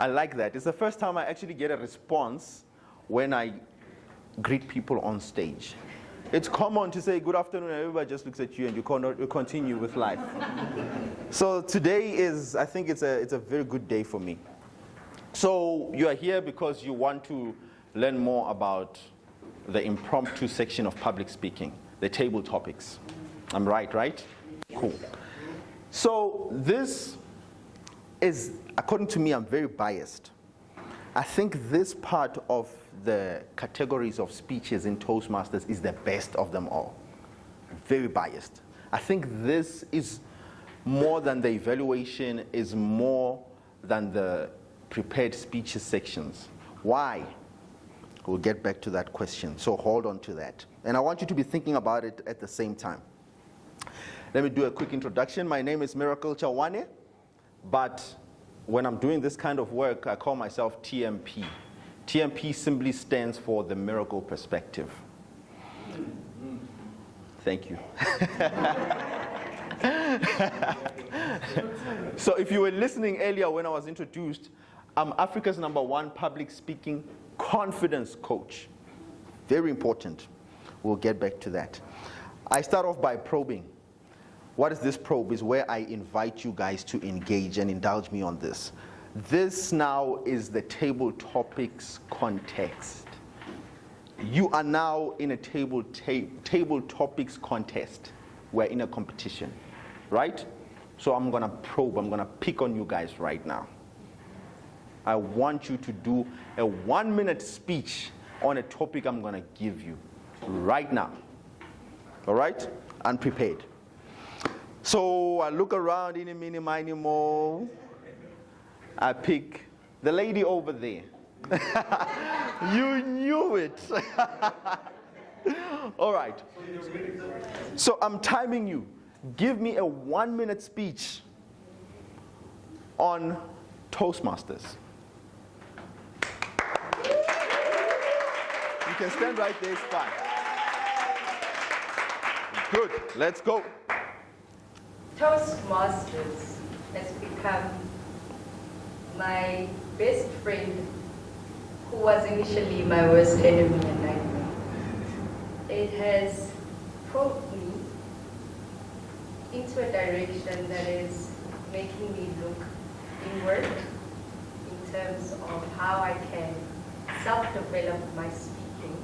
I like that. It's the first time I actually get a response when I greet people on stage. It's common to say good afternoon and everybody just looks at you and you continue with life. So today is, I think it's a very good day for me. So you are here because you want to learn more about the impromptu section of public speaking, the table topics. I'm right? Cool. So this is, according to me, I'm very biased. I think this part of the categories of speeches in Toastmasters is the best of them all. Very biased. I think this is more than the evaluation, is more than the prepared speeches sections. Why? We'll get back to that question, so hold on to that. And I want you to be thinking about it at the same time. Let me do a quick introduction. My name is Miracle Chawane, but when I'm doing this kind of work, I call myself TMP. TMP simply stands for the miracle perspective. Thank you. So if you were listening earlier when I was introduced, I'm Africa's #1 public speaking confidence coach. Very important. We'll get back to that. I start off by probing. What is this probe? Is where I invite you guys to engage and indulge me on this. This now is the table topics context. You are now in a table topics contest. We're in a competition, right? So I'm gonna probe, I'm gonna pick on you guys right now. I want you to do a 1-minute speech on a topic I'm gonna give you right now. All right? Unprepared. So I look around, any, mini, miny, mo. I pick the lady over there. You knew it. All right. So I'm timing you. Give me a 1-minute speech on Toastmasters. You can stand right there, it's fine. Good, let's go. Toastmasters has become my best friend, who was initially my worst enemy and nightmare. It has probed me into a direction that is making me look inward in terms of how I can self-develop my speaking.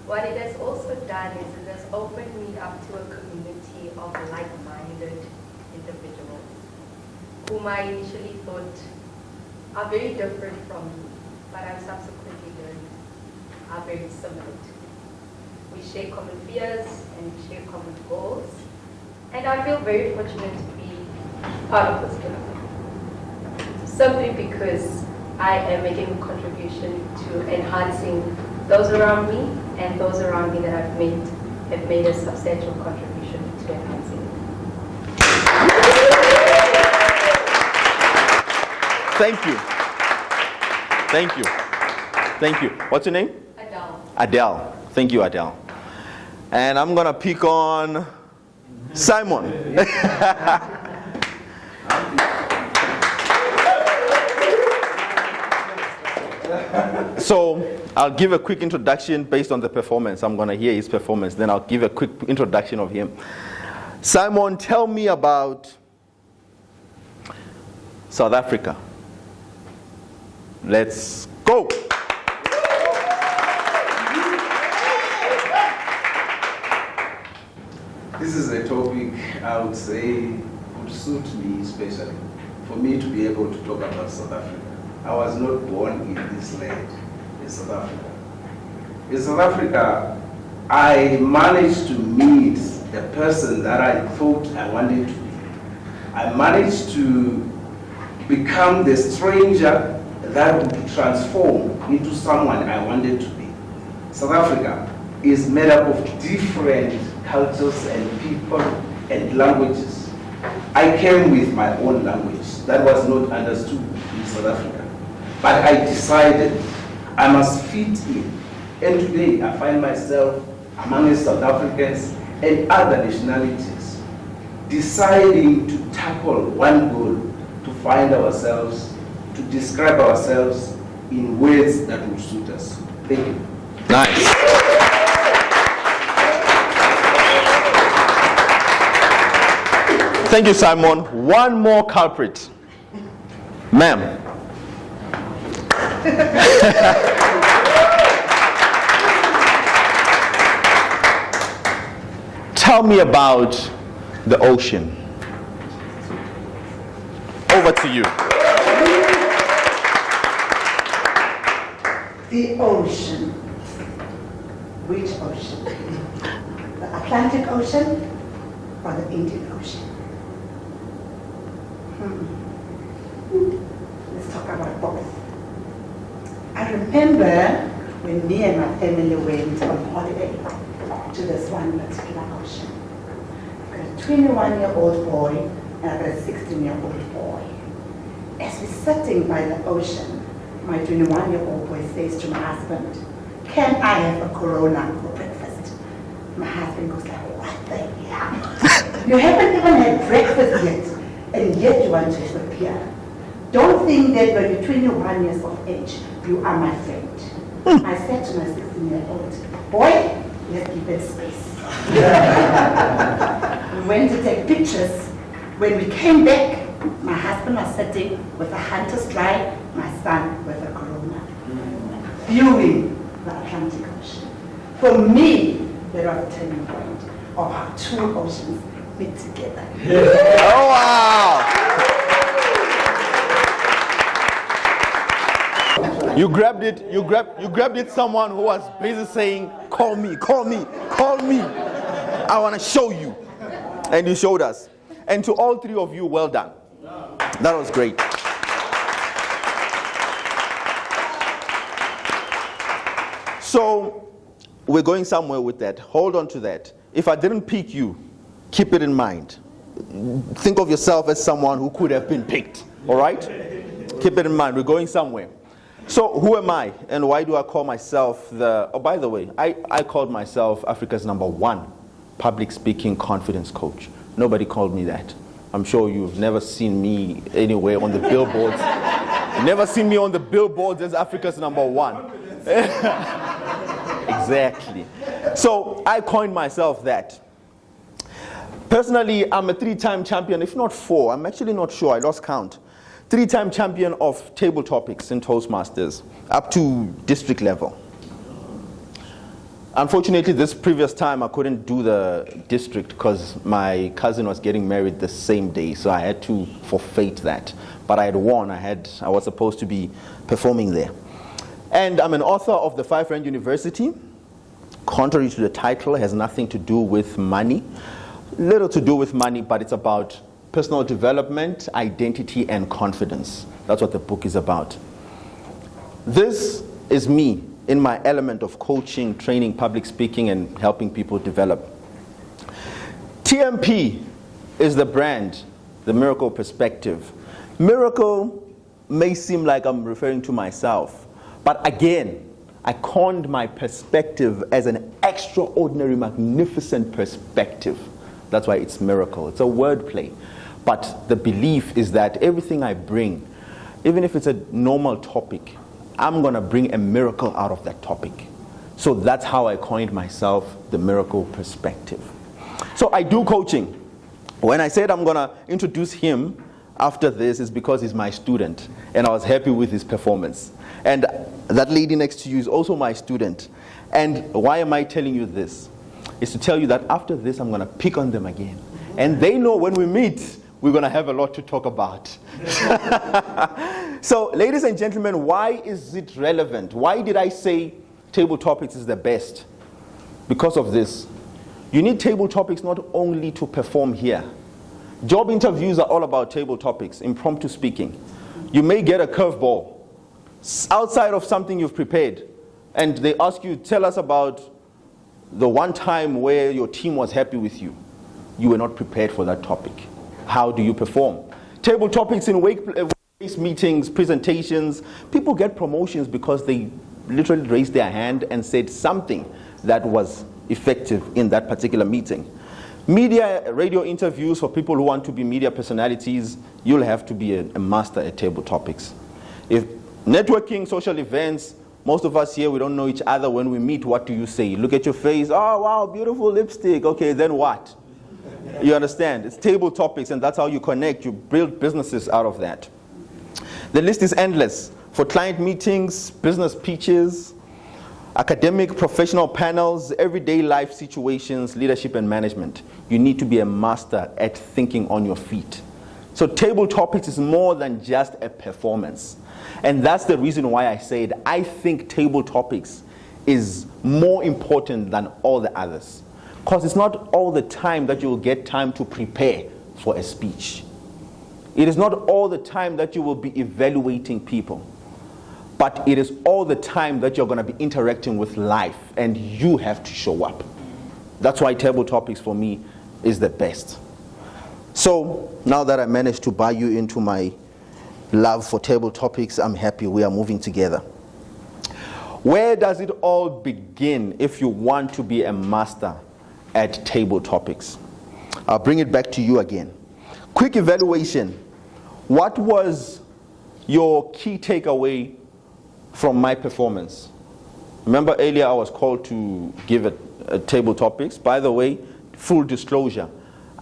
What it has also done is it has opened me up to a community of like-minded individuals whom I initially thought are very different from me, but I've subsequently learned are very similar to me. We share common fears and we share common goals, and I feel very fortunate to be part of this community. Simply because I am making a contribution to enhancing those around me, and those around me that I've met have made a substantial contribution to enhancing it. Thank you. Thank you. Thank you. What's your name? Adele. Adele. Thank you, Adele. And I'm going to pick on Simon. So I'll give a quick introduction based on the performance. I'm going to hear his performance, then I'll give a quick introduction of him. Simon, tell me about South Africa. Let's go. This is a topic I would say would suit me especially, for me to be able to talk about South Africa. I was not born in this land, in South Africa. In South Africa, I managed to meet the person that I thought I wanted to be. I managed to become the stranger that would transform into someone I wanted to be. South Africa is made up of different cultures and people and languages. I came with my own language that was not understood in South Africa. But I decided I must fit in. And today I find myself among South Africans and other nationalities deciding to tackle one goal, to find ourselves, to describe ourselves in words that would suit us. Thank you. Nice. Thank you, Simon. One more culprit. Ma'am. Tell me about the ocean. Over to you. The ocean. Which ocean? The Atlantic Ocean or the Indian Ocean? Let's talk about both. I remember when me and my family went on holiday to this one particular ocean. I've got a 21-year-old boy and I've got a 16-year-old boy. As we're sitting by the ocean, my 21-year-old boy says to my husband, "Can I have a Corona for breakfast?" My husband goes like, "What the hell? You haven't even had breakfast yet, and yet you want to have a beer. Don't think that when you're 21 years of age, you are my friend." I said to my 16-year-old, "Boy, let's give it space." We went to take pictures. When we came back, my husband was sitting with a Hunter's Dry, my son with a Corona, viewing the Atlantic Ocean. For me, that was a turning point of how two oceans meet together. Oh, wow. You grabbed it someone who was busy saying, "Call me, call me, call me. I want to show you." And you showed us. And to all three of you, well done. That was great. So we're going somewhere with that. Hold on to that. If I didn't pick you, keep it in mind. Think of yourself as someone who could have been picked. All right? Keep it in mind. We're going somewhere. So who am I and why do I call myself by the way, I called myself Africa's #1 public speaking confidence coach. Nobody called me that. I'm sure you've never seen me anywhere on the billboards. Never seen me on the billboards as Africa's #1. Exactly. So I coined myself that. Personally, I'm a 3-time champion, if not 4. I'm actually not sure. I lost count. 3-time champion of table topics in Toastmasters, up to district level. Unfortunately, this previous time I couldn't do the district because my cousin was getting married the same day, so I had to forfeit that. But I had won. I was supposed to be performing there. And I'm an author of The 5 Rand University. Contrary to the title, it has nothing to do with money. Little to do with money, but it's about personal development, identity, and confidence. That's what the book is about. This is me in my element of coaching, training, public speaking, and helping people develop. TMP is the brand, the Miracle Perspective. Miracle may seem like I'm referring to myself, but again, I coined my perspective as an extraordinary, magnificent perspective. That's why it's miracle. It's a wordplay. But the belief is that everything I bring, even if it's a normal topic, I'm going to bring a miracle out of that topic. So that's how I coined myself the Miracle Perspective. So I do coaching. When I said I'm going to introduce him after this, is because he's my student. And I was happy with his performance. And that lady next to you is also my student. And why am I telling you this? Is to tell you that after this, I'm going to pick on them again. And they know when we meet, we're going to have a lot to talk about. So, ladies and gentlemen, why is it relevant? Why did I say table topics is the best? Because of this. You need table topics not only to perform here. Job interviews are all about table topics, impromptu speaking. You may get a curveball outside of something you've prepared, and they ask you, tell us about the one time where your team was happy with you. You were not prepared for that topic. How do you perform? Table topics in workplace meetings, presentations. People get promotions because they literally raised their hand and said something that was effective in that particular meeting. Media, radio interviews for people who want to be media personalities, you'll have to be a master at table topics. If networking, social events, most of us here, we don't know each other. When we meet, what do you say? You look at your face, oh wow, beautiful lipstick. Okay, then what? You understand? It's table topics, and that's how you connect. You build businesses out of that. The list is endless. For client meetings, business pitches, academic, professional panels, everyday life situations, leadership and management. You need to be a master at thinking on your feet. So table topics is more than just a performance. And that's the reason why I said I think table topics is more important than all the others. Because it's not all the time that you will get time to prepare for a speech. It is not all the time that you will be evaluating people. But it is all the time that you're going to be interacting with life, and you have to show up. That's why table topics for me is the best. So now that I managed to buy you into my love for table topics, I'm happy we are moving together. Where does it all begin if you want to be a master at table topics? I'll bring it back to you again. Quick evaluation. What was your key takeaway from my performance? Remember earlier I was called to give a table topics. By the way, full disclosure,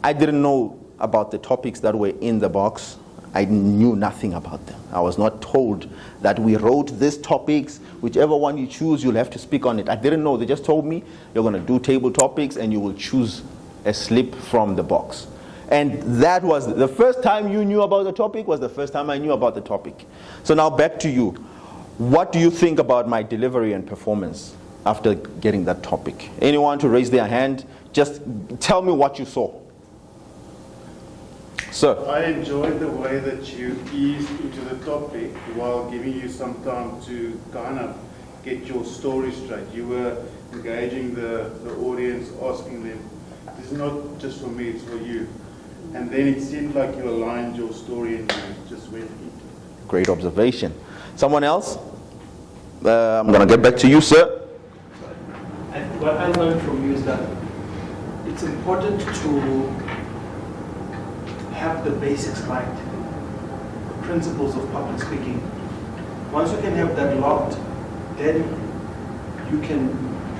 I didn't know about the topics that were in the box. I knew nothing about them. I was not told that we wrote these topics, whichever one you choose, you'll have to speak on it. I didn't know. They just told me you're going to do table topics and you will choose a slip from the box. And that was the first time you knew about the topic, was the first time I knew about the topic. So now back to you. What do you think about my delivery and performance after getting that topic? Anyone to raise their hand? Just tell me what you saw. Sir. I enjoyed the way that you eased into the topic while giving you some time to kind of get your story straight. You were engaging the audience, asking them, this is not just for me, it's for you. And then it seemed like you aligned your story and you just went into it. Great observation. Someone else? I'm going to get back to you, sir. What I learned from you is that it's important to have the basics right, the principles of public speaking. Once you can have that locked, then you can,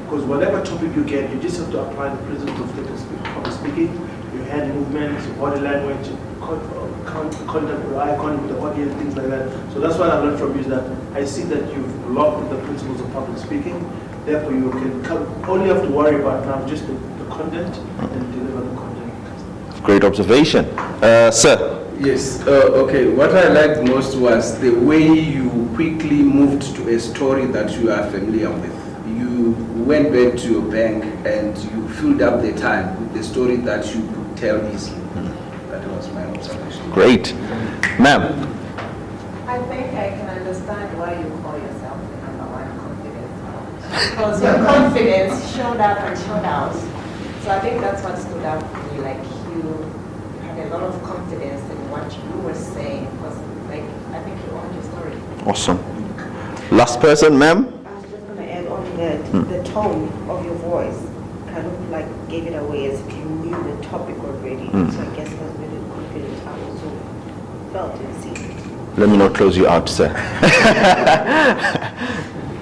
because whatever topic you get, you just have to apply the principles of public speaking, your hand movements, your body language, contact with eye contact with the audience, things like that. So that's what I learned from you, is that I see that you've locked the principles of public speaking. Therefore, you can only have to worry about now just the content and deliver the content. Great observation. Sir? Yes, okay. What I liked most was the way you quickly moved to a story that you are familiar with. You went back to your bank and you filled up the time with the story that you could tell easily. That was my observation. Great. Ma'am? I think I can understand why you call yourself the number one confidence coach. Because your confidence showed up and showed out. So I think that's what stood out for me. Like, you had a lot of confidence in what you were saying. Because, like, I think you owned your story. Awesome. Last person, ma'am? I was just going to add on that the tone of your voice kind of like gave it away as if you knew the topic already. So I guess it was really confident. I also felt it, see. Let me not close you out, sir.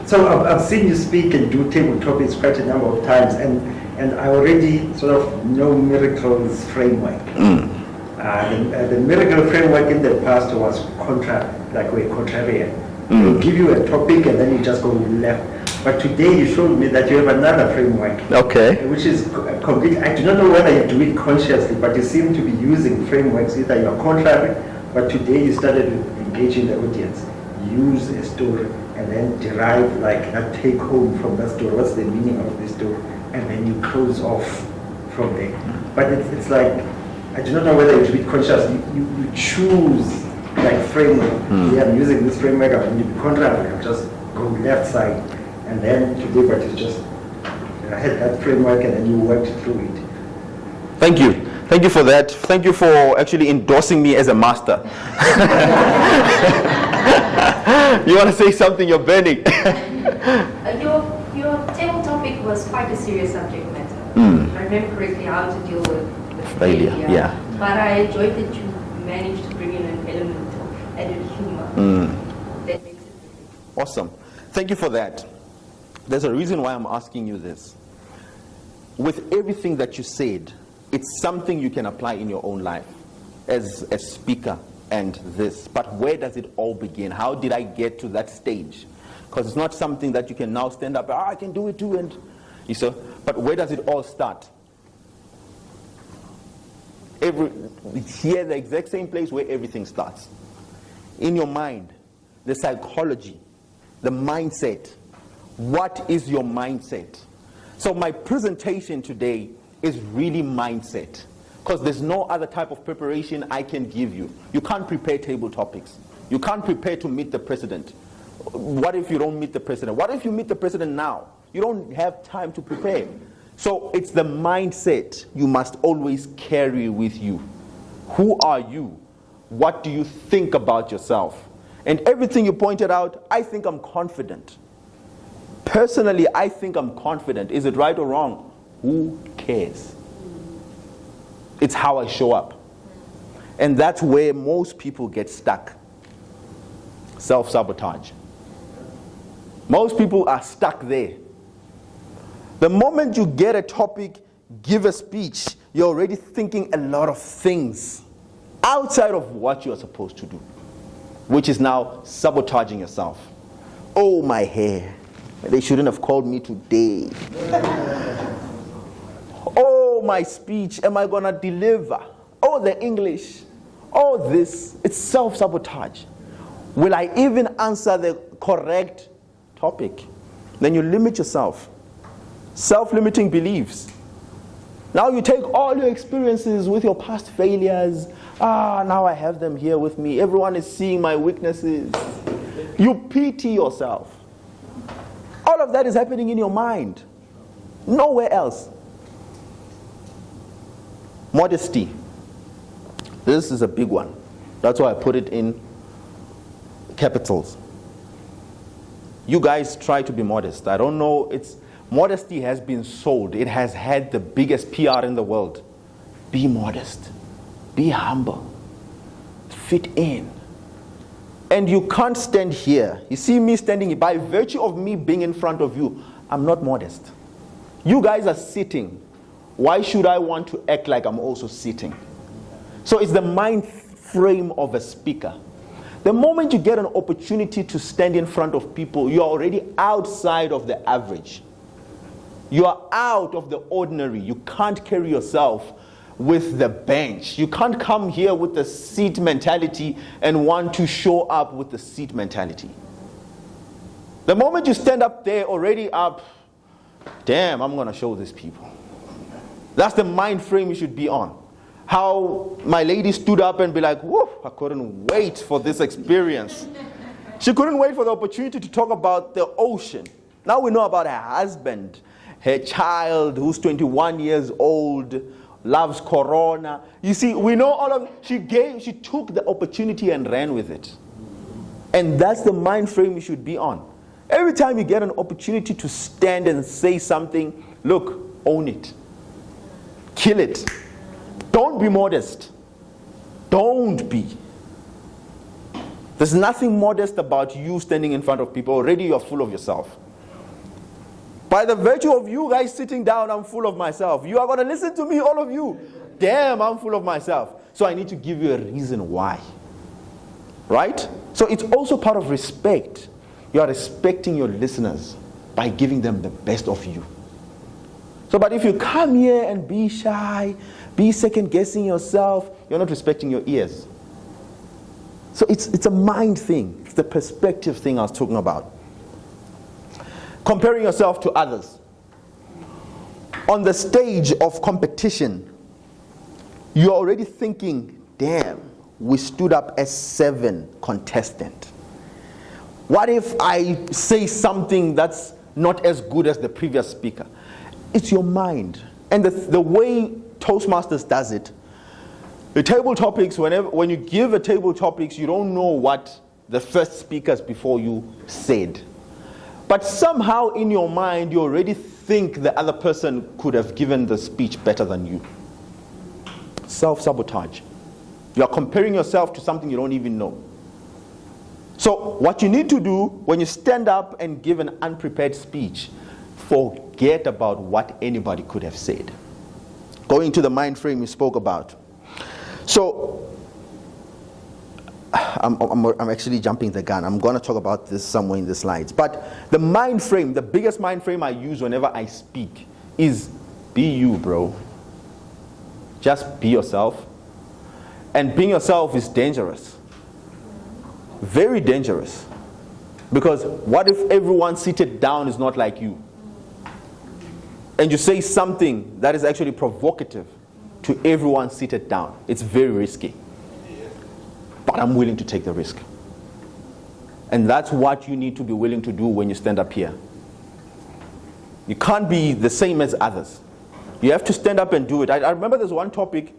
So I've seen you speak and do table topics quite a number of times, and I already sort of know Miracle's framework. The Miracle framework in the past was we're contrarian. They'll give you a topic and then you just go left. But today you showed me that you have another framework. Okay. Which is complete. I do not know whether you do it consciously, but you seem to be using frameworks. Either you're contrary, but today you started engaging the audience. Use a story and then derive like a take home from that story. What's the meaning of this story? And then you close off from there. But it's like, I do not know whether you do it consciously. You choose like framework. Yeah, I'm using this framework, I'm going to be contrary, I'll just go left side. And then today, but you just had that framework and then you worked through it. Thank you. Thank you for that. Thank you for actually endorsing me as a master. You want to say something? You're burning. Your table topic was quite a serious subject matter. If I remember correctly, how to deal with Failure, yeah. But I enjoyed that you managed to bring in an element of added humor that Awesome. Thank you for that. There's a reason why I'm asking you this. With everything that you said, it's something you can apply in your own life as a speaker and this. But where does it all begin? How did I get to that stage? Because it's not something that you can now stand up, I can do it too, and you see. But where does it all start? Here, the exact same place where everything starts. In your mind, the psychology, the mindset. What is your mindset? So my presentation today is really mindset, because there's no other type of preparation I can give you. You can't prepare table topics. You can't prepare to meet the president. What if you don't meet the president? What if you meet the president now? You don't have time to prepare. So it's the mindset you must always carry with you. Who are you? What do you think about yourself? And everything you pointed out, I think I'm confident. Personally, I think I'm confident. Is it right or wrong? Who cares? It's how I show up. And that's where most people get stuck. Self-sabotage. Most people are stuck there. The moment you get a topic, give a speech, you're already thinking a lot of things outside of what you're supposed to do, which is now sabotaging yourself. Oh, my hair. They shouldn't have called me today. Oh, my speech. Am I going to deliver? Oh, the English. Oh, this. It's self-sabotage. Will I even answer the correct topic? Then you limit yourself. Self-limiting beliefs. Now you take all your experiences with your past failures. Now I have them here with me. Everyone is seeing my weaknesses. You pity yourself. All of that is happening in your mind. Nowhere else. Modesty. This is a big one. That's why I put it in capitals. You guys try to be modest. I don't know, modesty has been sold. It has had the biggest PR in the world. Be modest. Be humble. Fit in. And you can't stand here. You see me standing here. By virtue of me being in front of you, I'm not modest. You guys are sitting. Why should I want to act like I'm also sitting? So it's the mind frame of a speaker. The moment you get an opportunity to stand in front of people, you're already outside of the average. You are out of the ordinary. You can't carry yourself with the bench. You can't come here with the seat mentality and want to show up with the seat mentality. The moment you stand up there already up, damn, I'm going to show these people. That's the mind frame you should be on. How my lady stood up and be like, whoa, I couldn't wait for this experience. She couldn't wait for the opportunity to talk about the ocean. Now we know about her husband, her child who's 21 years old, loves Corona. You see, we know all of it. She took the opportunity and ran with it. And that's the mind frame you should be on. Every time you get an opportunity to stand and say something, look, own it. Kill it. Don't be modest. Don't be. There's nothing modest about you standing in front of people. Already you're full of yourself. By the virtue of you guys sitting down, I'm full of myself. You are going to listen to me, all of you. Damn, I'm full of myself. So I need to give you a reason why. Right? So it's also part of respect. You are respecting your listeners by giving them the best of you. So, but if you come here and be shy, be second guessing yourself, you're not respecting your ears. So it's a mind thing. It's the perspective thing I was talking about. Comparing yourself to others. On the stage of competition, you're already thinking, damn, we stood up as 7 contestants. What if I say something that's not as good as the previous speaker? It's your mind. And the way Toastmasters does it, the table topics, when you give a table topics, you don't know what the first speakers before you said. But somehow in your mind, you already think the other person could have given the speech better than you. Self-sabotage. You are comparing yourself to something you don't even know. So what you need to do when you stand up and give an unprepared speech, forget about what anybody could have said. Going to the mind frame you spoke about. So I'm actually jumping the gun. I'm going to talk about this somewhere in the slides. But the mind frame, the biggest mind frame I use whenever I speak is be you, bro. Just be yourself. And being yourself is dangerous. Very dangerous. Because what if everyone seated down is not like you? And you say something that is actually provocative to everyone seated down. It's very risky. But I'm willing to take the risk. And that's what you need to be willing to do when you stand up here. You can't be the same as others. You have to stand up and do it. I remember there's one topic,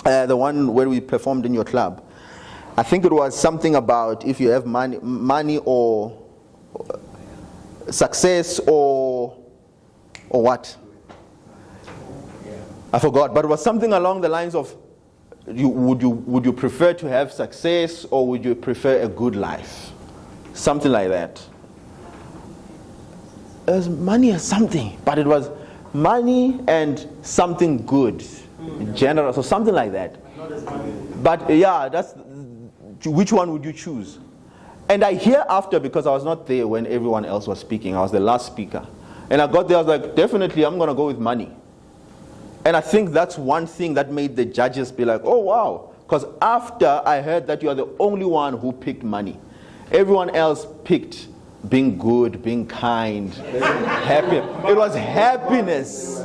the one where we performed in your club. I think it was something about if you have money or success or what? I forgot, but it was something along the lines of would you prefer to have success or would you prefer a good life? Something like that. It was money or something, but it was money and something good, generous or something like that. But yeah, that's which one would you choose? And I hear after, because I was not there when everyone else was speaking. I was the last speaker. And I got there, I was like, definitely I'm going to go with money. And I think that's one thing that made the judges be like, oh wow. Because after I heard that you are the only one who picked money. Everyone else picked being good, being kind, happy. It was happiness.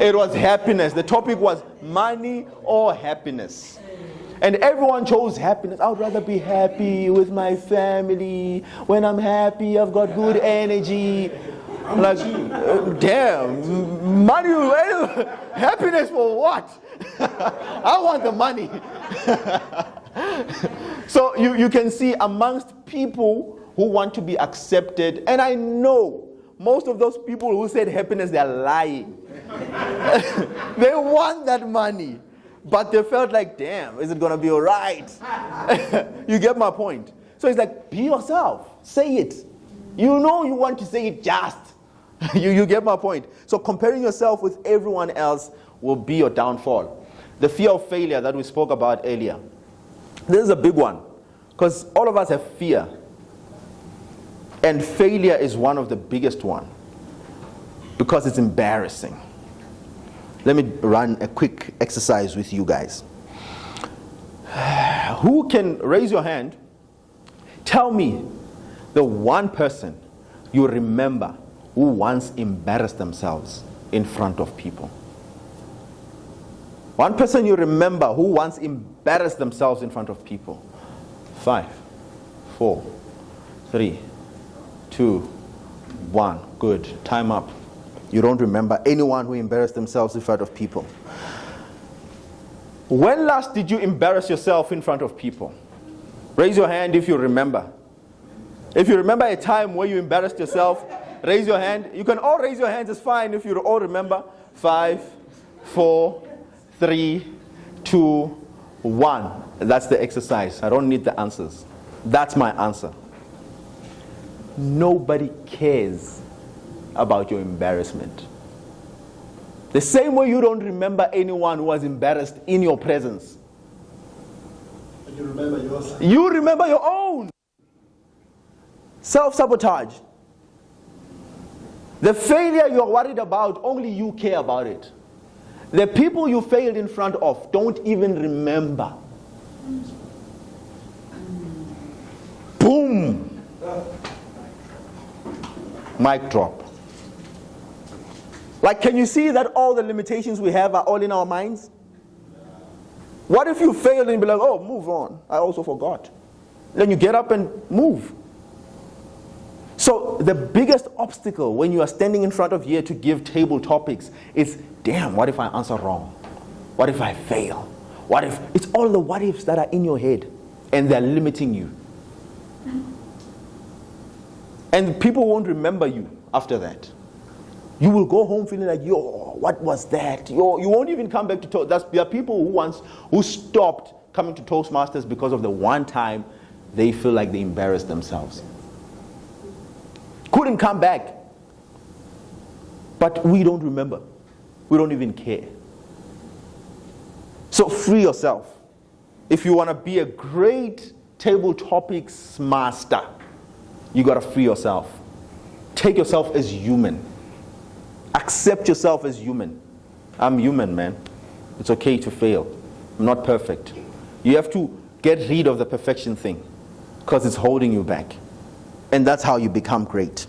It was happiness. The topic was money or happiness. And everyone chose happiness. I would rather be happy with my family. When I'm happy, I've got good energy. I'm like, damn, money, happiness for what? I want the money. So you can see amongst people who want to be accepted, and I know most of those people who said happiness, they're lying. They want that money, but they felt like, damn, is it going to be all right? You get my point? So it's like, be yourself. Say it. You know you want to say it just. You get my point? So comparing yourself with everyone else will be your downfall. The fear of failure that we spoke about earlier. This is a big one. Because all of us have fear. And failure is one of the biggest one. Because it's embarrassing. Let me run a quick exercise with you guys. Who can raise your hand? Tell me the one person you remember who once embarrassed themselves in front of people. One person you remember who once embarrassed themselves in front of people. 5, 4, 3, 2, 1. Good. Time up. You don't remember anyone who embarrassed themselves in front of people. When last did you embarrass yourself in front of people? Raise your hand if you remember. If you remember a time where you embarrassed yourself, raise your hand. You can all raise your hands, it's fine if you all remember. 5, 4, 3, 2, 1. That's the exercise. I don't need the answers. That's my answer. Nobody cares about your embarrassment. The same way you don't remember anyone who was embarrassed in your presence. And you remember yours. You remember your own. Self-sabotage. The failure you're worried about, only you care about it. The people you failed in front of don't even remember. Boom. Mic drop. Like, can you see that all the limitations we have are all in our minds? What if you failed and be like, oh, move on. I also forgot. Then you get up and move. So the biggest obstacle when you are standing in front of here to give table topics is, damn, what if I answer wrong? What if I fail? What if? It's all the what ifs that are in your head and they're limiting you. And people won't remember you after that. You will go home feeling like, yo, what was that? Yo, you won't even come back to Toastmasters. There are people who stopped coming to Toastmasters because of the one time they feel like they embarrassed themselves. Couldn't come back. But we don't remember. We don't even care. So free yourself. If you want to be a great table topics master, you got to free yourself. Take yourself as human. Accept yourself as human. I'm human, man. It's okay to fail. I'm not perfect. You have to get rid of the perfection thing because it's holding you back. And that's how you become great.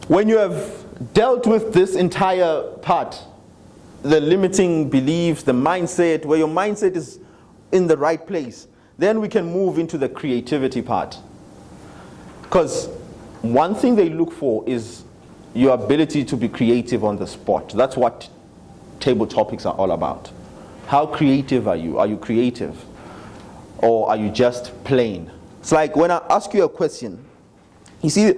When you have dealt with this entire part, the limiting beliefs, the mindset, where your mindset is in the right place, then we can move into the creativity part. Because one thing they look for is your ability to be creative on the spot. That's what table topics are all about. How creative are you? Are you creative? Or are you just plain? It's like when I ask you a question, you see,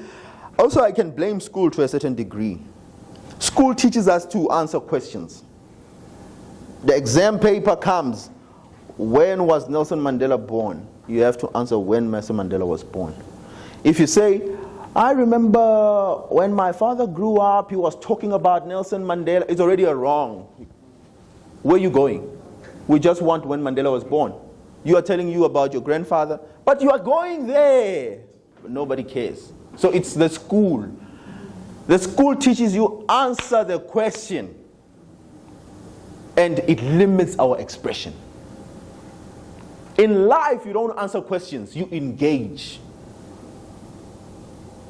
also I can blame school to a certain degree. School teaches us to answer questions. The exam paper comes, when was Nelson Mandela born? You have to answer when Nelson Mandela was born. If you say, I remember when my father grew up, he was talking about Nelson Mandela, it's already a wrong. Where are you going? We just want when Mandela was born. You are telling you about your grandfather, but you are going there. But nobody cares. So it's the school. The school teaches you answer the question. And it limits our expression. In life, you don't answer questions, you engage.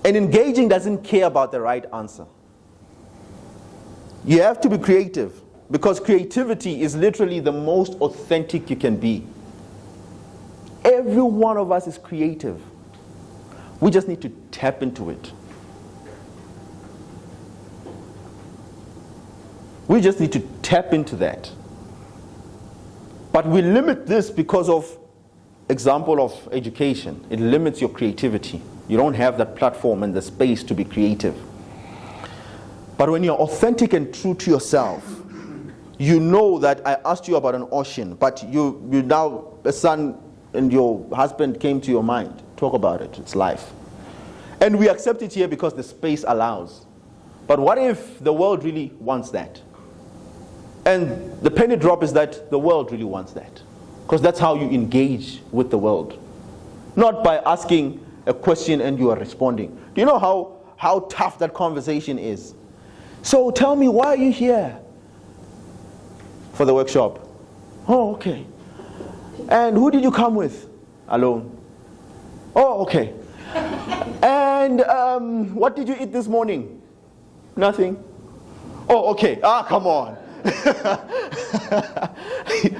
And engaging doesn't care about the right answer. You have to be creative, because creativity is literally the most authentic you can be. Every one of us is creative. We just need to tap into it. We just need to tap into that. But we limit this because of example of education. It limits your creativity. You don't have that platform and the space to be creative. But when you're authentic and true to yourself, you know that I asked you about an ocean, but you now, a son and your husband came to your mind. Talk about it. It's life. And we accept it here because the space allows. But what if the world really wants that? And the penny drop is that the world really wants that. Because that's how you engage with the world. Not by asking a question and you are responding. Do you know how tough that conversation is? So tell me, why are you here? For the workshop. Oh, okay. And who did you come with? Alone. Oh, okay. And what did you eat this morning? Nothing. Oh, okay. Ah, come on.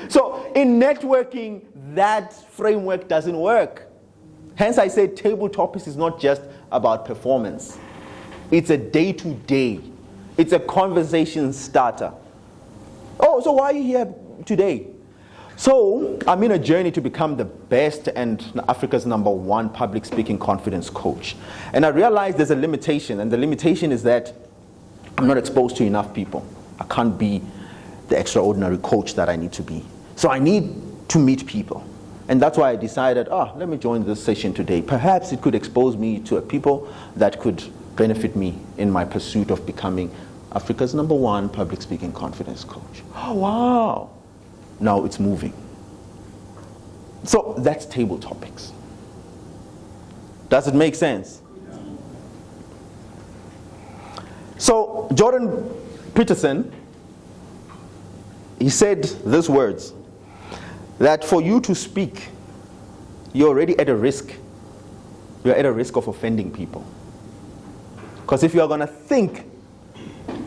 So in networking, that framework doesn't work. Hence I say table topics is not just about performance. It's a day-to-day. It's a conversation starter. Oh, so why are you here today? So I'm in a journey to become the best and Africa's #1 public speaking confidence coach. And I realized there's a limitation, and the limitation is that I'm not exposed to enough people. I can't be the extraordinary coach that I need to be. So I need to meet people. And that's why I decided, let me join this session today. Perhaps it could expose me to a people that could benefit me in my pursuit of becoming Africa's #1 public speaking confidence coach. Oh, wow. Now it's moving. So that's table topics. Does it make sense? So Jordan Peterson, he said these words, that for you to speak, you're already at a risk. You're at a risk of offending people. Because if you are going to think,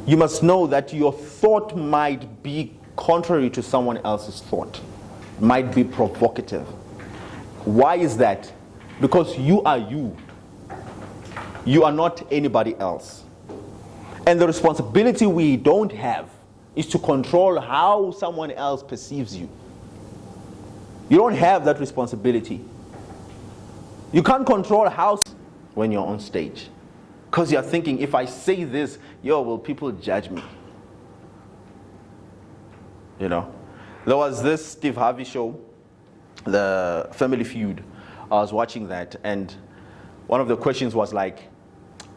you must know that your thought might be contrary to someone else's thought. Might be provocative. Why is that? Because you are you. You are not anybody else. And the responsibility we don't have is to control how someone else perceives you. You don't have that responsibility. You can't control how when you're on stage. Because you're thinking, if I say this, will people judge me? You know? There was this Steve Harvey show the Family Feud. I was watching that, and one of the questions was like,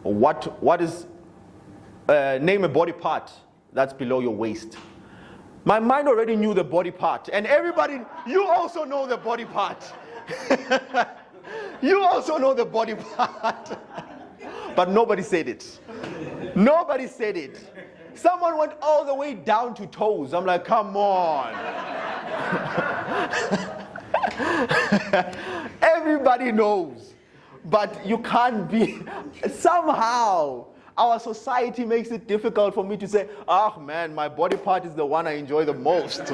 what is, name a body part that's below your waist. My mind already knew the body part, and everybody, you also know the body part. You also know the body part. But nobody said it. Nobody said it. Someone went all the way down to toes. I'm like, come on. Everybody knows. But you can't be, somehow, our society makes it difficult for me to say, oh man, my body part is the one I enjoy the most.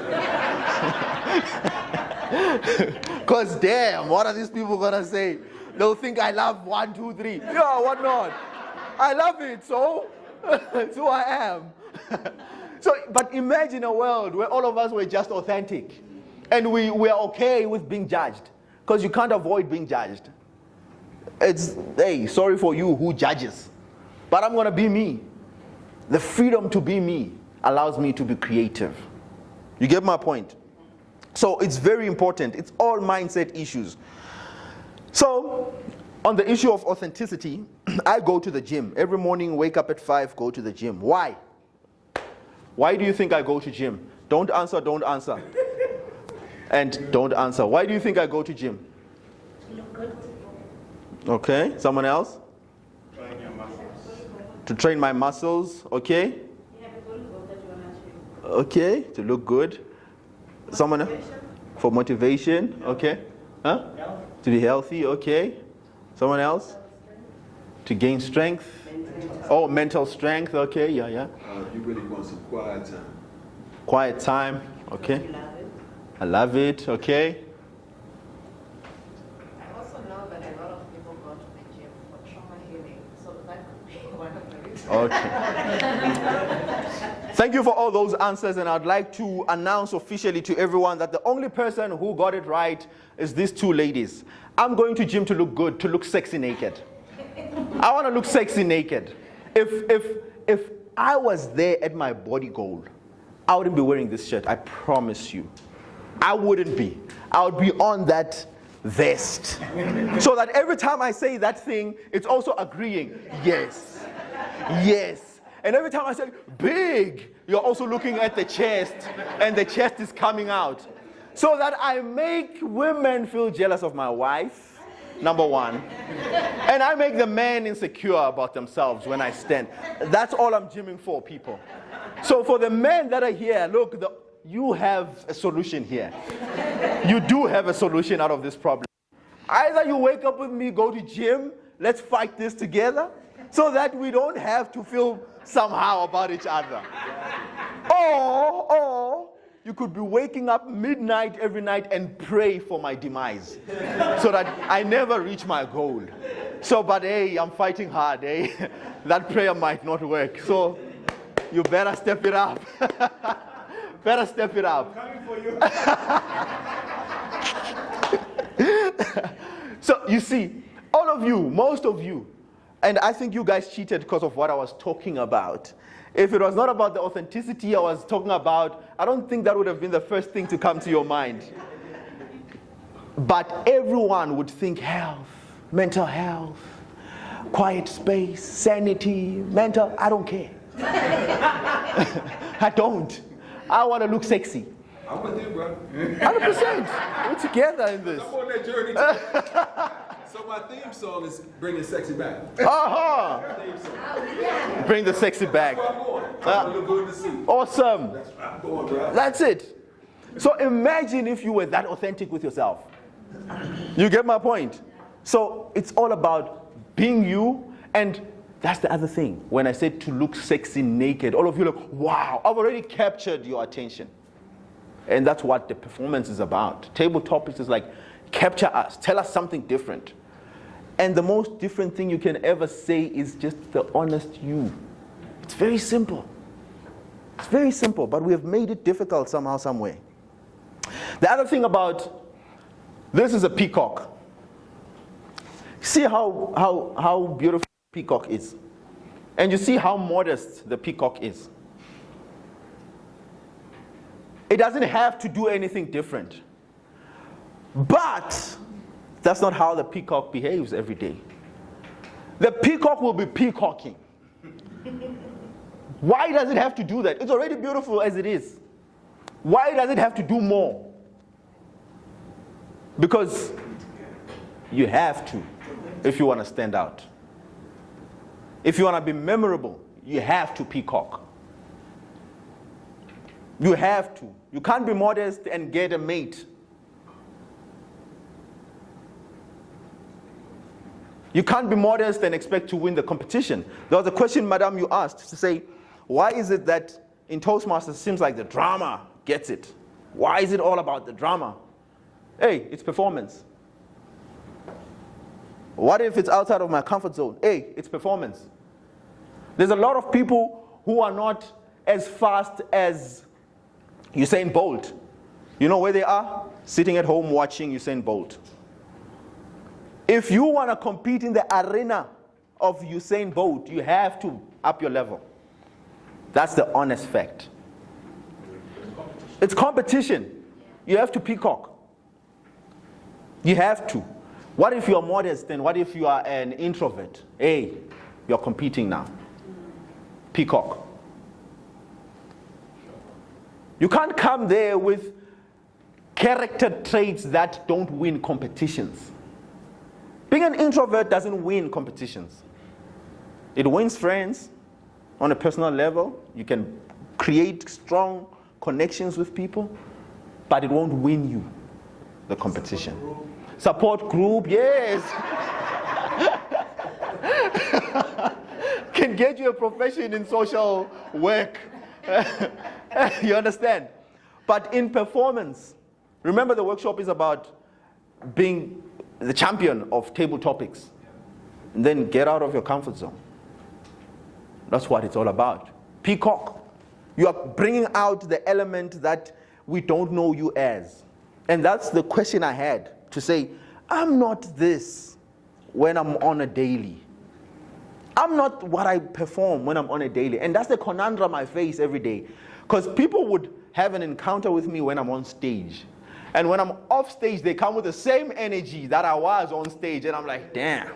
Because damn, what are these people gonna say? They'll think I love 1, 2, 3. Yeah, what not? I love it, so that's who I am. So, but imagine a world where all of us were just authentic. And we are okay with being judged. Because you can't avoid being judged. It's, hey, sorry for you who judges. But I'm going to be me. The freedom to be me allows me to be creative. You get my point? So it's very important. It's all mindset issues. So on the issue of authenticity, I go to the gym. Every morning, wake up at 5, go to the gym. Why? Why do you think I go to gym? Don't answer, don't answer. And don't answer. Why do you think I go to gym? Okay, someone else? Train your muscles. To train my muscles, okay? Okay, to look good. Someone else? For motivation, okay? Huh? To be healthy, okay. Someone else? To gain strength. Oh, mental strength, okay, yeah. You really want some quiet time. Quiet time, okay. I love it, okay. I also know that a lot of people go to the gym for trauma healing, so that could be one of the reasons. Okay. Thank you for all those answers, and I'd like to announce officially to everyone that the only person who got it right is these two ladies. I'm going to gym to look good, to look sexy naked. I want to look sexy naked. If I was there at my body goal, I wouldn't be wearing this shirt, I promise you. I wouldn't be. I would be on that vest. So that every time I say that thing, it's also agreeing. Yes. Yes. And every time I say big, you're also looking at the chest, and the chest is coming out. So that I make women feel jealous of my wife, number one. And I make the men insecure about themselves when I stand. That's all I'm gymming for, people. So for the men that are here, look, you have a solution here. You do have a solution out of this problem. Either you wake up with me, go to gym, let's fight this together, so that we don't have to feel somehow about each other. Or you could be waking up midnight every night and pray for my demise, so that I never reach my goal. So, but hey, I'm fighting hard, eh? That prayer might not work. So you better step it up. Better step it up. I'm coming for you. So you see, all of you, most of you, and I think you guys cheated because of what I was talking about. If it was not about the authenticity I was talking about, I don't think that would have been the first thing to come to your mind. But everyone would think health, mental health, quiet space, sanity, mental, I don't care. I don't. I want to look sexy. I'm with you, bro. 100%. We're together in this. I'm on that journey too. So my theme song is bringing sexy back. Theme song. Bring the sexy back. That's where I'm going. I want to look good to see. Awesome. That's where I'm going, bro. That's it. So imagine if you were that authentic with yourself. You get my point? So it's all about being you, and that's the other thing. When I said to look sexy naked, all of you are like, wow, I've already captured your attention. And that's what the performance is about. Table topics is like, capture us, tell us something different. And the most different thing you can ever say is just the honest you. It's very simple. It's very simple, but we have made it difficult somehow, some way. The other thing about, this is a peacock. See how beautiful the peacock is. And you see how modest the peacock is. It doesn't have to do anything different. But that's not how the peacock behaves every day. The peacock will be peacocking. Why does it have to do that? It's already beautiful as it is. Why does it have to do more? Because you have to if you want to stand out. If you want to be memorable, you have to peacock. You have to. You can't be modest and get a mate. You can't be modest and expect to win the competition. There was a question, madam, you asked to say, why is it that in Toastmasters it seems like the drama gets it? Why is it all about the drama? Hey, it's performance. What if it's outside of my comfort zone? Hey, it's performance. There's a lot of people who are not as fast as Usain Bolt. You know where they are? Sitting at home watching Usain Bolt. If you want to compete in the arena of Usain Bolt, you have to up your level. That's the honest fact. It's competition. You have to peacock. You have to. What if you are modest and what if you are an introvert? Hey, you're competing now. Peacock. You can't come there with character traits that don't win competitions. Being an introvert doesn't win competitions. It wins friends on a personal level. You can create strong connections with people, but it won't win you the competition. Support group, yes. Can get you a profession in social work. You understand? But in performance, remember the workshop is about being the champion of table topics. And then get out of your comfort zone. That's what it's all about. Peacock. You are bringing out the element that we don't know you as. And that's the question I had, to say, I'm not this when I'm on a daily. I'm not what I perform when I'm on a daily. And that's the conundrum I face every day. Because people would have an encounter with me when I'm on stage. And when I'm off stage, they come with the same energy that I was on stage. And I'm like, damn.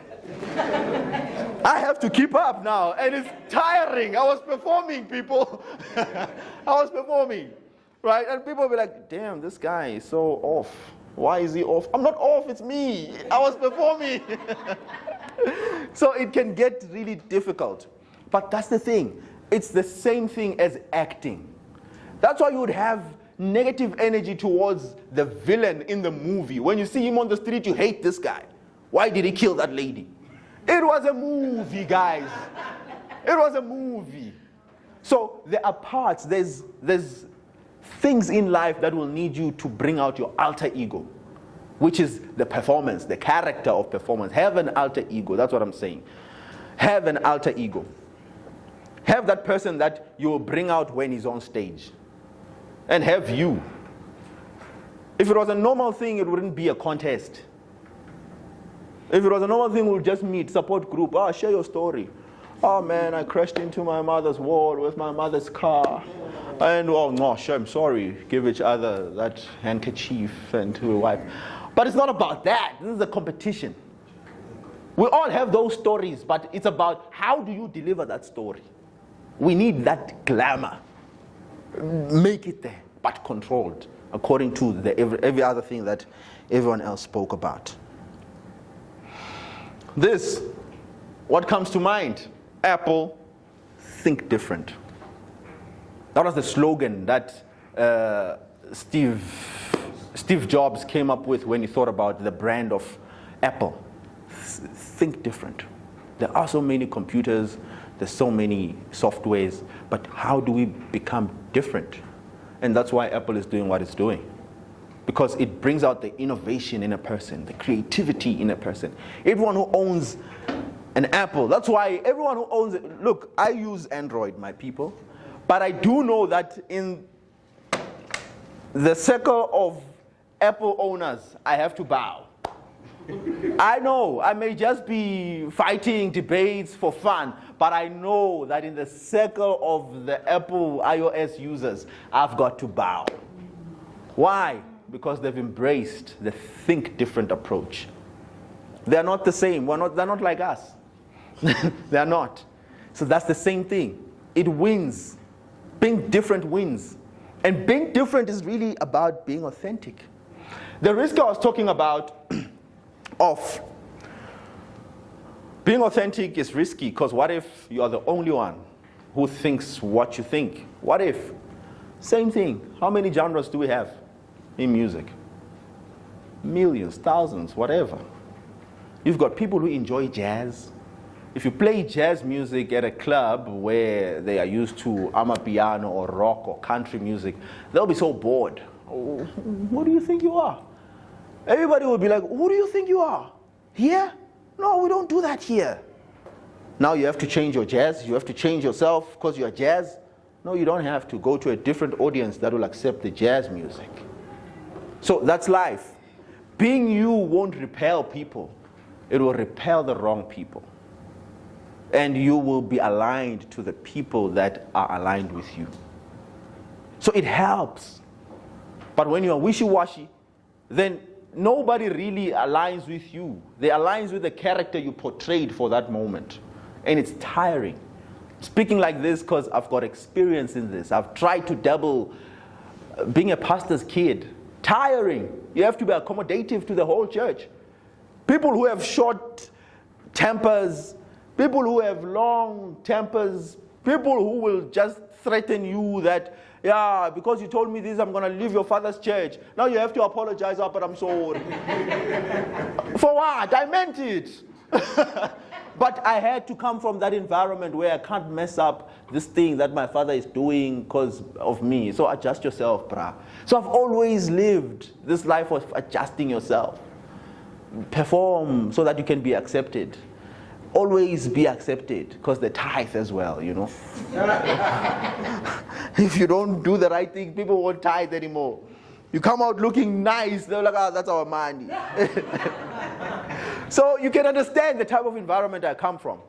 I have to keep up now. And it's tiring. I was performing, people. I was performing. Right? And people will be like, damn, this guy is so off. Why is he off? I'm not off, it's me. I was performing. So it can get really difficult. But that's the thing. It's the same thing as acting. That's why you would have negative energy towards the villain in the movie. When you see him on the street, you hate this guy. Why did he kill that lady? It was a movie, guys. It was a movie. So there are parts, there's things in life that will need you to bring out your alter ego, which is the performance, the character of performance. Have an alter ego, that's what I'm saying. Have an alter ego. Have that person that you will bring out when he's on stage. And have you. If it was a normal thing, it wouldn't be a contest. If it was a normal thing, we'll just meet, support group. Oh, share your story. Oh man, I crashed into my mother's wall with my mother's car. And oh no, I'm sorry. Give each other that handkerchief and to a wife. But it's not about that. This is a competition. We all have those stories, but it's about how do you deliver that story. We need that glamour. Make it there, but controlled, according to every other thing that everyone else spoke about. This, what comes to mind? Apple, think different. That was the slogan that Steve Jobs came up with when he thought about the brand of Apple. Think different. There are so many computers, there's so many softwares, but how do we become different? And that's why Apple is doing what it's doing. Because it brings out the innovation in a person, the creativity in a person. Everyone who owns an Apple, that's why everyone who owns it, look, I use Android, my people, but I do know that in the circle of Apple owners, I have to bow. I know, I may just be fighting debates for fun, but I know that in the circle of the Apple iOS users, I've got to bow. Why? because they've embraced the think different approach. They're not the same. They're not like us. They're not. So that's the same thing. It wins. Being different wins. And being different is really about being authentic. The risk I was talking about of being authentic is risky, because what if you are the only one who thinks what you think? What if? Same thing. How many genres do we have in music? Millions, thousands, whatever. You've got people who enjoy jazz. If you play jazz music at a club where they are used to amapiano or rock or country music, they'll be so bored. Oh, what do you think you are? Everybody will be like, who do you think you are? Here? No, we don't do that here. Now you have to change your jazz. You have to change yourself because you're jazz. No, you don't have to. Go to a different audience that will accept the jazz music. So that's life. Being you won't repel people. It will repel the wrong people. And you will be aligned to the people that are aligned with you. So it helps. But when you're wishy-washy, then nobody really aligns with you. They align with the character you portrayed for that moment. And it's tiring. Speaking like this because I've got experience in this. I've tried to dabble being a pastor's kid. Tiring. You have to be accommodative to the whole church. People who have short tempers, people who have long tempers, people who will just threaten you that, yeah, because you told me this, I'm going to leave your father's church. Now you have to apologize, but I'm sorry. For what? I meant it. But I had to come from that environment where I can't mess up this thing that my father is doing because of me. So adjust yourself, brah. So I've always lived this life of adjusting yourself. Perform so that you can be accepted. Always be accepted, because the tithe as well, you know. If you don't do the right thing, people won't tithe anymore. You come out looking nice, they're like, oh, that's our money. So you can understand the type of environment I come from.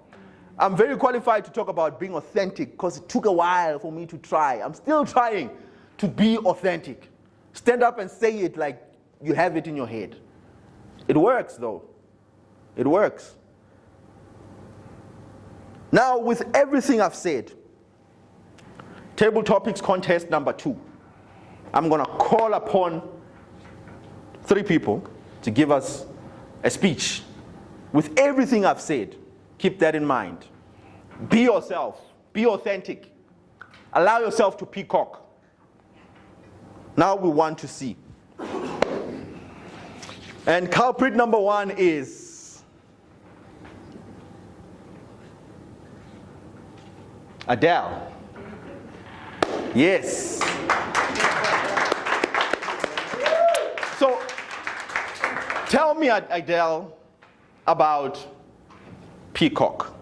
I'm very qualified to talk about being authentic because it took a while for me to try. I'm still trying to be authentic. Stand up and say it like you have it in your head. It works though. It works. Now, with everything I've said, table topics contest number 2. I'm going to call upon 3 people to give us a speech. With everything I've said, keep that in mind. Be yourself. Be authentic. Allow yourself to peacock. Now we want to see. And culprit number 1 is Adele. Yes. So, tell me, Adele, about peacock.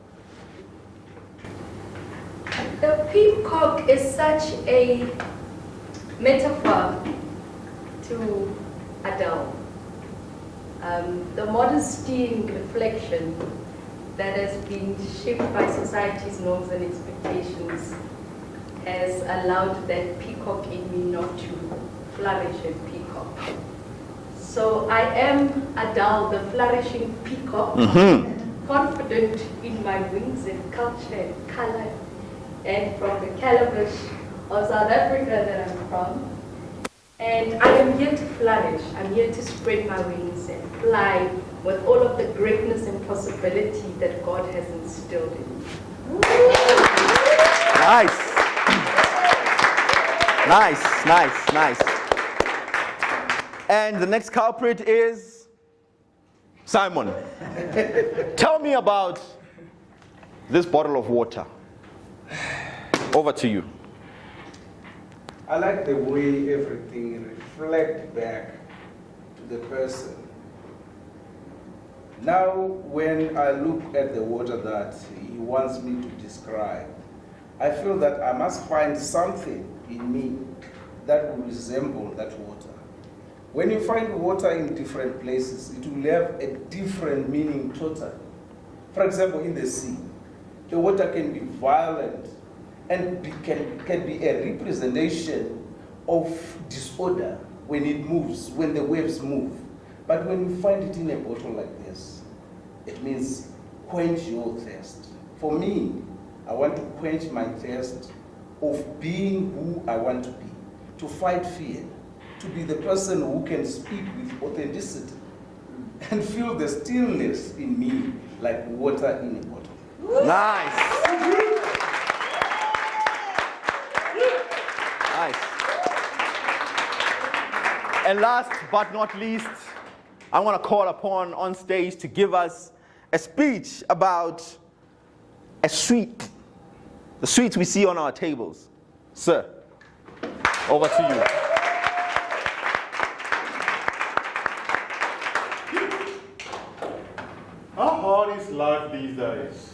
The peacock is such a metaphor to Adele. The modesty and reflection that has been shaped by society's norms and expectations has allowed that peacock in me not to flourish and peacock. So I am Adele, the flourishing peacock, confident in my wings and culture and color, and from the calabash of South Africa that I'm from. And I am here to flourish. I'm here to spread my wings and fly with all of the greatness and possibility that God has instilled in me. Nice. Nice, nice, nice. And the next culprit is Simon. Tell me about this bottle of water. Over to you. I like the way everything reflects back to the person. Now, when I look at the water that he wants me to describe, I feel that I must find something in me that will resemble that water. When you find water in different places, it will have a different meaning totally. For example, in the sea, the water can be violent and can be a representation of disorder when it moves, when the waves move. But when you find it in a bottle like this, it means quench your thirst. For me, I want to quench my thirst of being who I want to be, to fight fear, to be the person who can speak with authenticity and feel the stillness in me like water in a bottle. Nice. Nice. And last but not least, I want to call upon on stage to give us a speech about a sweet, the sweets we see on our tables. Sir, over to you. How hard is life these days?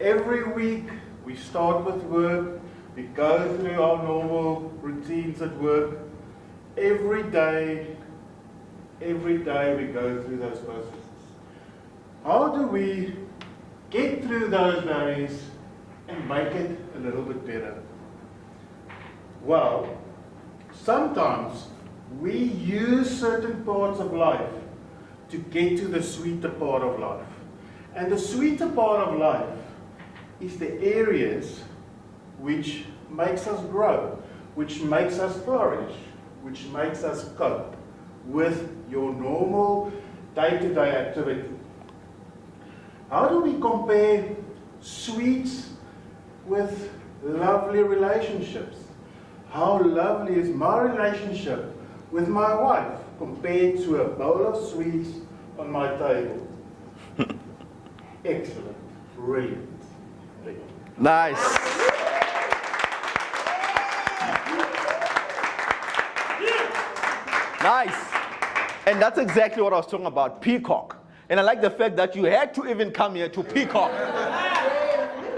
Every week we start with work, we go through our normal routines at work. Every day we go through those processes. How do we get through those barriers and make it a little bit better? Well, sometimes we use certain parts of life to get to the sweeter part of life. And the sweeter part of life is the areas which makes us grow, which makes us flourish, which makes us cope with your normal day-to-day activity. How do we compare sweets with lovely relationships? How lovely is my relationship with my wife compared to a bowl of sweets on my table? Excellent. Brilliant. Nice. Nice. And that's exactly what I was talking about, Peacock. And I like the fact that you had to even come here to Peacock.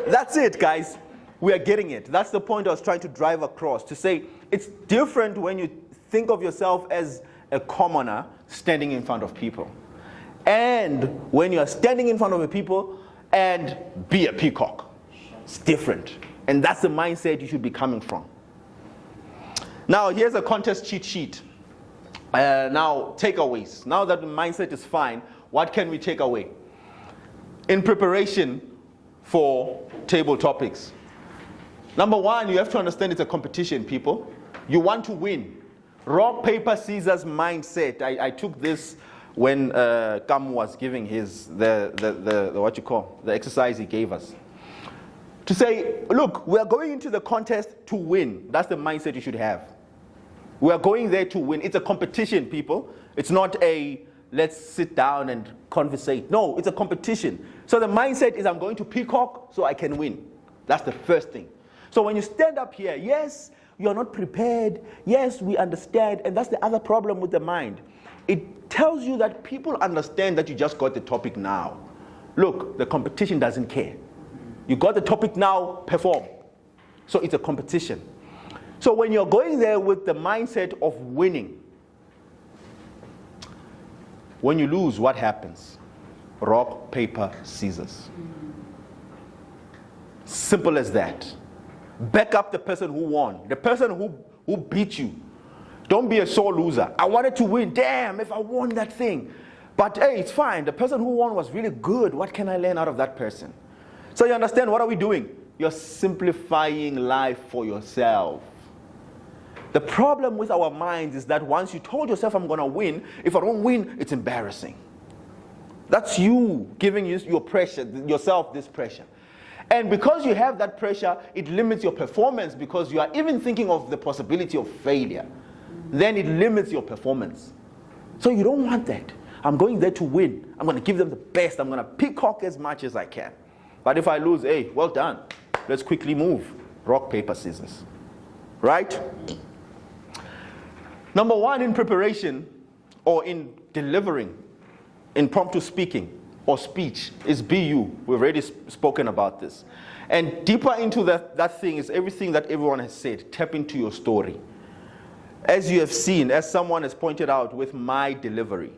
That's it, guys. We are getting it. That's the point I was trying to drive across, to say it's different when you think of yourself as a commoner standing in front of people. And when you are standing in front of the people and be a peacock. It's different. And that's the mindset you should be coming from. Now, here's a contest cheat sheet. Now, takeaways. Now that the mindset is fine, what can we take away? In preparation for table topics. Number one, you have to understand it's a competition, people. You want to win. Rock, paper, scissors mindset. I took this when Kamu was giving the exercise he gave us. To say, look, we are going into the contest to win. That's the mindset you should have. We are going there to win. It's a competition, people. It's not a let's sit down and conversate. No, it's a competition. So the mindset is I'm going to peacock so I can win. That's the first thing. So when you stand up here, yes, you're not prepared. Yes, we understand. And that's the other problem with the mind. It tells you that people understand that you just got the topic now. Look, the competition doesn't care. You got the topic now, perform. So it's a competition. So when you're going there with the mindset of winning, when you lose, what happens? Rock, paper, scissors. Simple as that. Back up the person who won, the person who beat you. Don't be a sore loser. I wanted to win. Damn, if I won that thing. But hey, it's fine. The person who won was really good. What can I learn out of that person? So you understand, what are we doing? You're simplifying life for yourself. The problem with our minds is that once you told yourself, I'm going to win, if I don't win, it's embarrassing. That's you giving yourself this pressure. And because you have that pressure, it limits your performance because you are even thinking of the possibility of failure. Then it limits your performance. So you don't want that. I'm going there to win. I'm going to give them the best. I'm going to peacock as much as I can. But if I lose, hey, well done. Let's quickly move. Rock, paper, scissors. Right? Number one in preparation or in delivering impromptu speaking or speech is be you. We've already spoken about this. And deeper into that thing is everything that everyone has said. Tap into your story. As you have seen, as someone has pointed out with my delivery,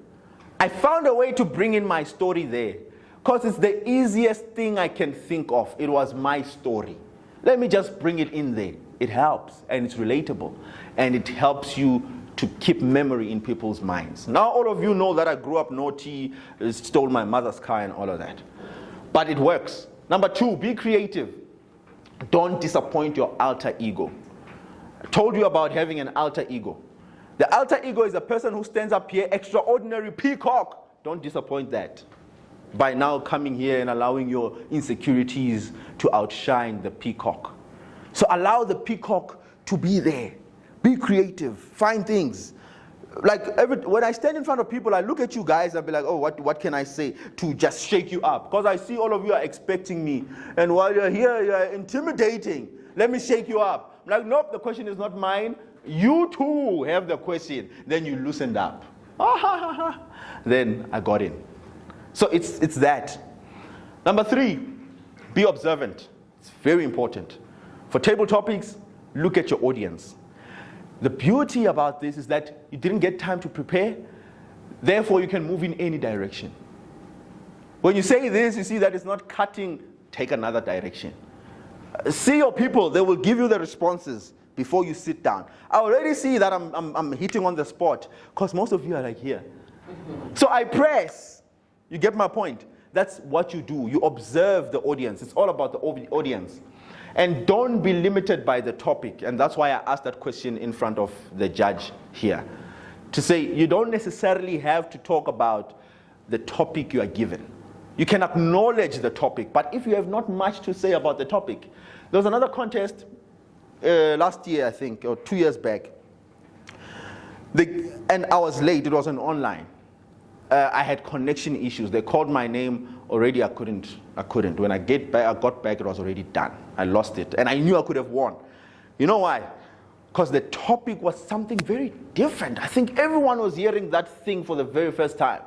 I found a way to bring in my story there because it's the easiest thing I can think of. It was my story. Let me just bring it in there. It helps and it's relatable and it helps you to keep memory in people's minds. Now all of you know that I grew up naughty, stole my mother's car and all of that. But it works. Number 2, be creative. Don't disappoint your alter ego. I told you about having an alter ego. The alter ego is a person who stands up here, extraordinary peacock. Don't disappoint that by now coming here and allowing your insecurities to outshine the peacock. So allow the peacock to be there. Be creative. Find things. Like when I stand in front of people, I look at you guys and be like, oh, what can I say to just shake you up? Because I see all of you are expecting me. And while you're here, you're intimidating. Let me shake you up. I'm like, nope, the question is not mine. You too have the question. Then you loosened up. Then I got in. So it's that. Number 3, be observant. It's very important. For table topics, look at your audience. The beauty about this is that you didn't get time to prepare, therefore you can move in any direction. When you say this, you see that it's not cutting, take another direction. See your people, they will give you the responses before you sit down. I already see that I'm hitting on the spot, because most of you are like here. So I press. You get my point? That's what you do. You observe the audience. It's all about the audience. And don't be limited by the topic. And that's why I asked that question in front of the judge here. To say you don't necessarily have to talk about the topic you are given. You can acknowledge the topic, but if you have not much to say about the topic. There was another contest last year, I think, or 2 years back. And I was late. It was an online. I had connection issues. They called my name already. I couldn't. When I got back, it was already done. I lost it, and I knew I could have won. You know why? Because the topic was something very different. I think everyone was hearing that thing for the very first time.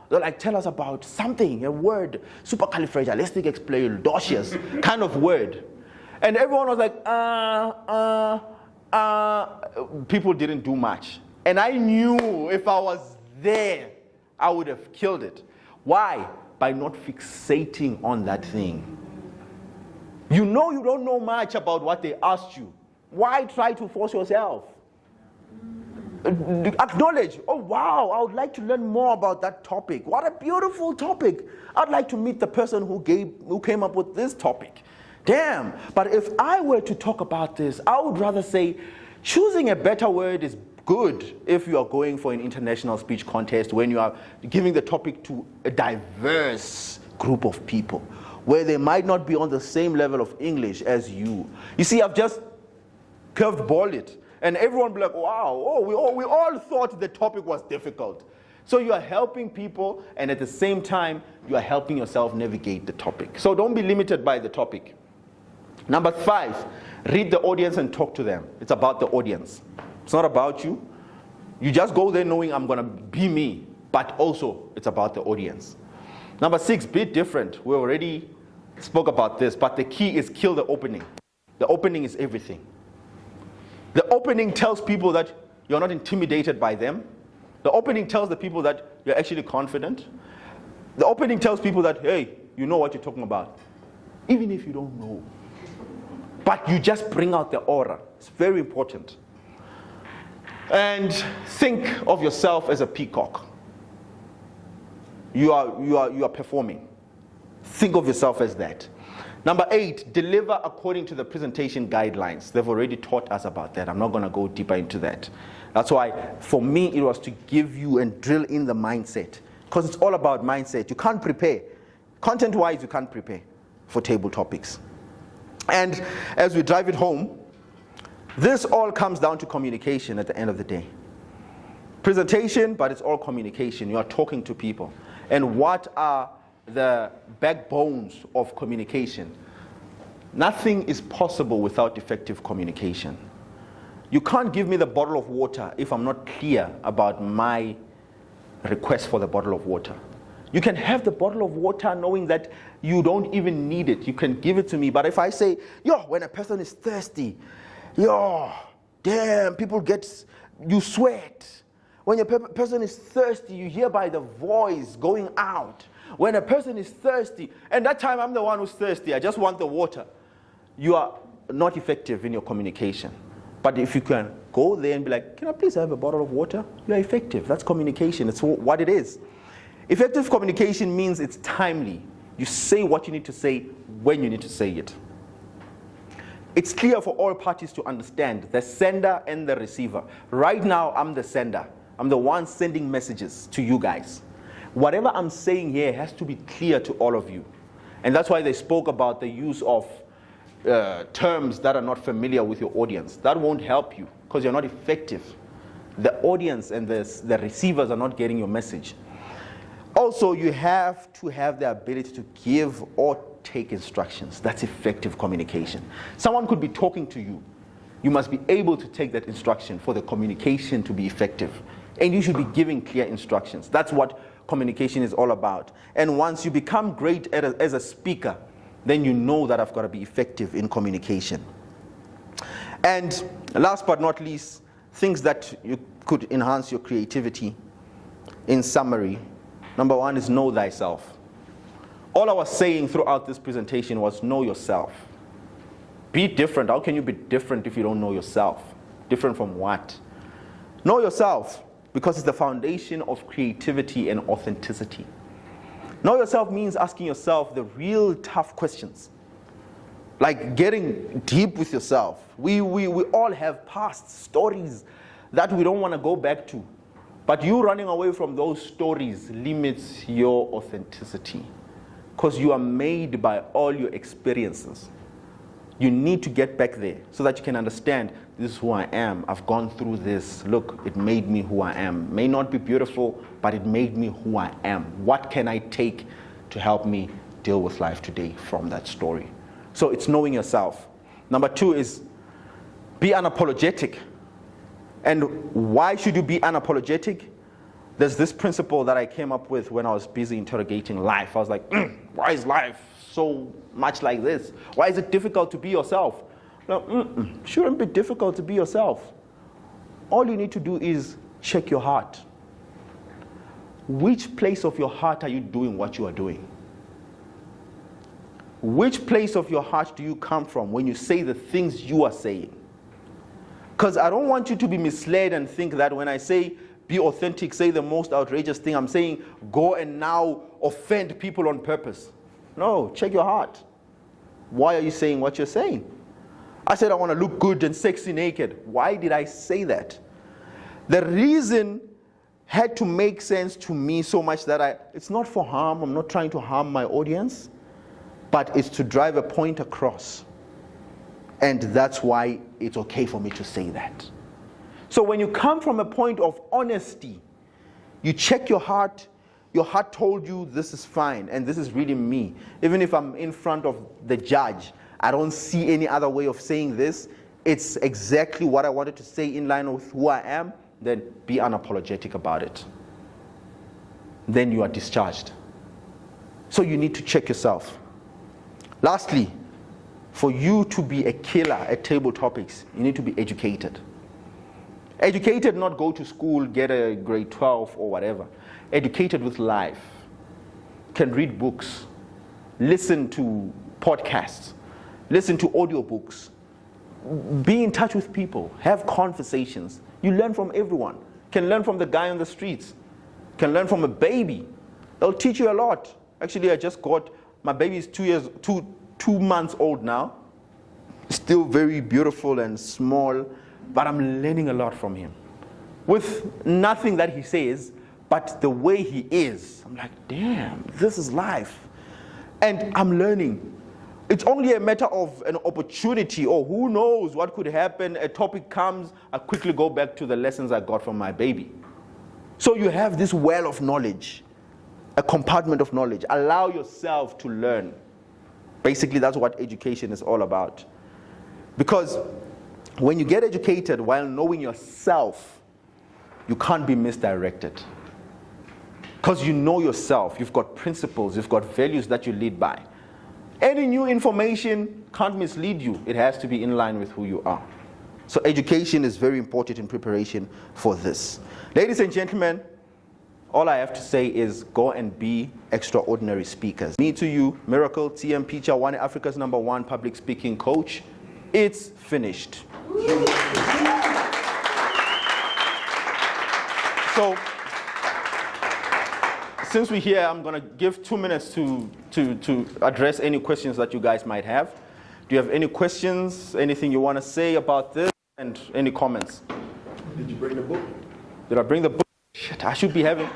They're like, tell us about something, a word, supercalifragilisticexpialidocious kind of word, and everyone was like, People didn't do much, and I knew if I was there, I would have killed it. Why? By not fixating on that thing. You know you don't know much about what they asked you. Why try to force yourself? Acknowledge, oh wow, I would like to learn more about that topic. What a beautiful topic. I'd like to meet the person who came up with this topic. Damn, but if I were to talk about this, I would rather say choosing a better word is good if you are going for an international speech contest when you are giving the topic to a diverse group of people where they might not be on the same level of English as you. You see, I've just curveballed it, and everyone will be like, wow, we all thought the topic was difficult. So you are helping people, and at the same time, you are helping yourself navigate the topic. So don't be limited by the topic. Number 5, read the audience and talk to them. It's about the audience. It's not about you. You just go there knowing I'm going to be me, but also it's about the audience. Number 6, be different. We already spoke about this, but the key is kill the opening. The opening is everything. The opening tells people that you're not intimidated by them. The opening tells the people that you're actually confident. The opening tells people that, hey, you know what you're talking about, even if you don't know. But you just bring out the aura. It's very important. And think of yourself as a peacock. You are performing. Think of yourself as that. Number 8, deliver according to the presentation guidelines. They've already taught us about that. I'm not going to go deeper into that. That's why, for me, it was to give you and drill in the mindset. Because it's all about mindset. You can't prepare. Content-wise, you can't prepare for table topics. And as we drive it home, this all comes down to communication at the end of the day. Presentation, but it's all communication. You are talking to people. And what are the backbones of communication? Nothing is possible without effective communication. You can't give me the bottle of water if I'm not clear about my request for the bottle of water. You can have the bottle of water knowing that you don't even need it. You can give it to me. But if I say, when a person is thirsty, damn, you sweat. When a person is thirsty, you hear by the voice going out. When a person is thirsty, and that time I'm the one who's thirsty, I just want the water. You are not effective in your communication. But if you can go there and be like, can I please have a bottle of water? You're effective. That's communication. It's what it is. Effective communication means it's timely. You say what you need to say when you need to say it. It's clear for all parties to understand, the sender and the receiver. Right now, I'm the sender. I'm the one sending messages to you guys. Whatever I'm saying here has to be clear to all of you. And that's why they spoke about the use of terms that are not familiar with your audience. That won't help you because you're not effective. The audience and the receivers are not getting your message. Also, you have to have the ability to give or take instructions. That's effective communication. Someone could be talking to you. You must be able to take that instruction for the communication to be effective. And you should be giving clear instructions. That's what communication is all about. And once you become great as a speaker, then you know that I've got to be effective in communication. And last but not least, things that you could enhance your creativity. In summary, number one is know thyself. All I was saying throughout this presentation was know yourself. Be different. How can you be different if you don't know yourself? Different from what? Know yourself, because it's the foundation of creativity and authenticity. Know yourself means asking yourself the real tough questions. Like getting deep with yourself. We all have past stories that we don't want to go back to. But you running away from those stories limits your authenticity. Because you are made by all your experiences. You need to get back there so that you can understand, this is who I am. I've gone through this. Look, it made me who I am. May not be beautiful, but it made me who I am. What can I take to help me deal with life today from that story? So it's knowing yourself. Number two is be unapologetic. And why should you be unapologetic? There's this principle that I came up with when I was busy interrogating life. I was like, why is life so much like this? Why is it difficult to be yourself? No, shouldn't be difficult to be yourself. All you need to do is check your heart. Which place of your heart are you doing what you are doing? Which place of your heart do you come from when you say the things you are saying? Because I don't want you to be misled and think that when I say be authentic, say the most outrageous thing, I'm saying go and now offend people on purpose. No, check your heart. Why are you saying what you're saying? I said I want to look good and sexy naked. Why did I say that? The reason had to make sense to me so much that it's not for harm. I'm not trying to harm my audience, but it's to drive a point across. And that's why it's okay for me to say that. So when you come from a point of honesty, you check your heart told you this is fine and this is really me. Even if I'm in front of the judge, I don't see any other way of saying this. It's exactly what I wanted to say in line with who I am. Then be unapologetic about it. Then you are discharged. So you need to check yourself. Lastly, for you to be a killer at table topics, you need to be educated. Educated, not go to school, get a grade 12 or whatever. Educated with life. Can read books, listen to podcasts, listen to audiobooks, be in touch with people, have conversations. You learn from everyone. Can learn from the guy on the streets. Can learn from a baby. They'll teach you a lot. Actually, I just got, my baby is 2 months old now. Still very beautiful and small, but I'm learning a lot from him. With nothing that he says, but the way he is. I'm like, damn, this is life. And I'm learning. It's only a matter of an opportunity, or who knows what could happen. A topic comes, I quickly go back to the lessons I got from my baby. So you have this well of knowledge, a compartment of knowledge. Allow yourself to learn. Basically, that's what education is all about. Because when you get educated while knowing yourself, you can't be misdirected. Because you know yourself, you've got principles, you've got values that you lead by. Any new information can't mislead you. It has to be in line with who you are. So education is very important in preparation for this. Ladies and gentlemen, all I have to say is go and be extraordinary speakers. Me to you, Miracle, TM Picha, one Africa's #1 public speaking coach. it's finished. So, since we're here, I'm going to give 2 minutes to address any questions that you guys might have. Do you have any questions, anything you want to say about this, and any comments? Did you bring the book? Did I bring the book? Shit, I should be having...